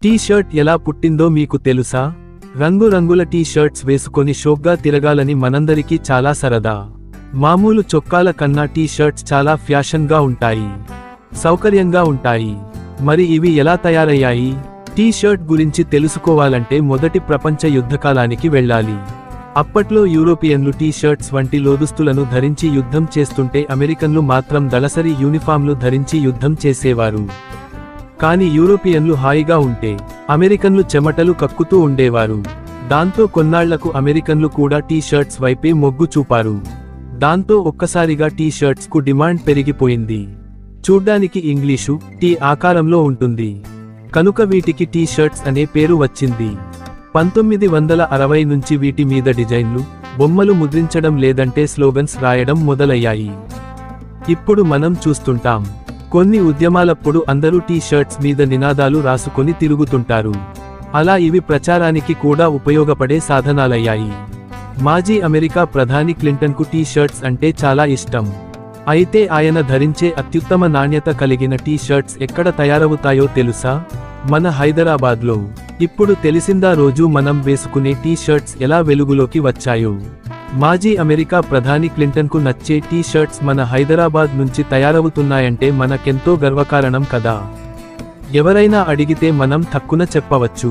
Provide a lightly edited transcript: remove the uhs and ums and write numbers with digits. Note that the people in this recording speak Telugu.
టీ షర్ట్ ఎలా పుట్టిందో మీకు తెలుసా? రంగురంగుల టీ షర్ట్స్ వేసుకొని షోక్గా తిరగాలని మనందరికీ చాలా సరదా. మామూలు చొక్కాల కన్నా టీ షర్ట్స్ చాలా ఫ్యాషన్గా ఉంటాయి, సౌకర్యంగా ఉంటాయి. మరి ఇవి ఎలా తయారయ్యాయి? టీ షర్ట్ గురించి తెలుసుకోవాలంటే మొదటి ప్రపంచ యుద్ధకాలానికి వెళ్ళాలి. అప్పట్లో యూరోపియన్లు టీ షర్ట్స్ వంటి లోదుస్తులను ధరించి యుద్ధం చేస్తుంటే అమెరికన్లు మాత్రం దళసరి యూనిఫామ్లు ధరించి యుద్ధం చేసేవారు. కానీ యూరోపియన్లు హాయిగా ఉంటే అమెరికన్లు చెమటలు కక్కుతూ ఉండేవారు. దాంతో కొన్నాళ్లకు అమెరికన్లు కూడా టీ షర్ట్స్ వైపే మొగ్గు చూపారు. దాంతో ఒక్కసారిగా టీ షర్ట్స్ కు డిమాండ్ పెరిగిపోయింది. చూడ్డానికి ఇంగ్లీషు టీ ఆకారంలో ఉంటుంది కనుక వీటికి టీ షర్ట్స్ అనే పేరు వచ్చింది. 1960 నుంచి వీటి మీద డిజైన్లు, బొమ్మలు ముద్రించడం లేదంటే స్లోగన్స్ రాయడం మొదలయ్యాయి. ఇప్పుడు మనం చూస్తుంటాం, కొన్ని ఉద్యమాలప్పుడు అందరూ టీ షర్ట్స్ మీద నినాదాలు రాసుకొని తిరుగుతుంటారు. అలా ఇవి ప్రచారానికి కూడా ఉపయోగపడే సాధనాలయ్యాయి. మాజీ అమెరికా ప్రధాని క్లింటన్కు టీ షర్ట్స్ అంటే చాలా ఇష్టం. అయితే ఆయన ధరించే అత్యుత్తమ నాణ్యత కలిగిన టీ షర్ట్స్ ఎక్కడ తయారవుతాయో తెలుసా? మన హైదరాబాద్లో. ఇప్పుడు తెలిసిందా రోజు మనం వేసుకునే టీ షర్ట్స్ ఎలా వెలుగులోకి వచ్చాయో? మాజీ అమెరికా ప్రధాని క్లింటన్కు నచ్చే టీ షర్ట్స్ మన హైదరాబాద్ నుంచి తయారవుతున్నాయంటే మనకెంతో గర్వకారణం కదా. ఎవరైనా అడిగితే మనం తక్కున చెప్పవచ్చు.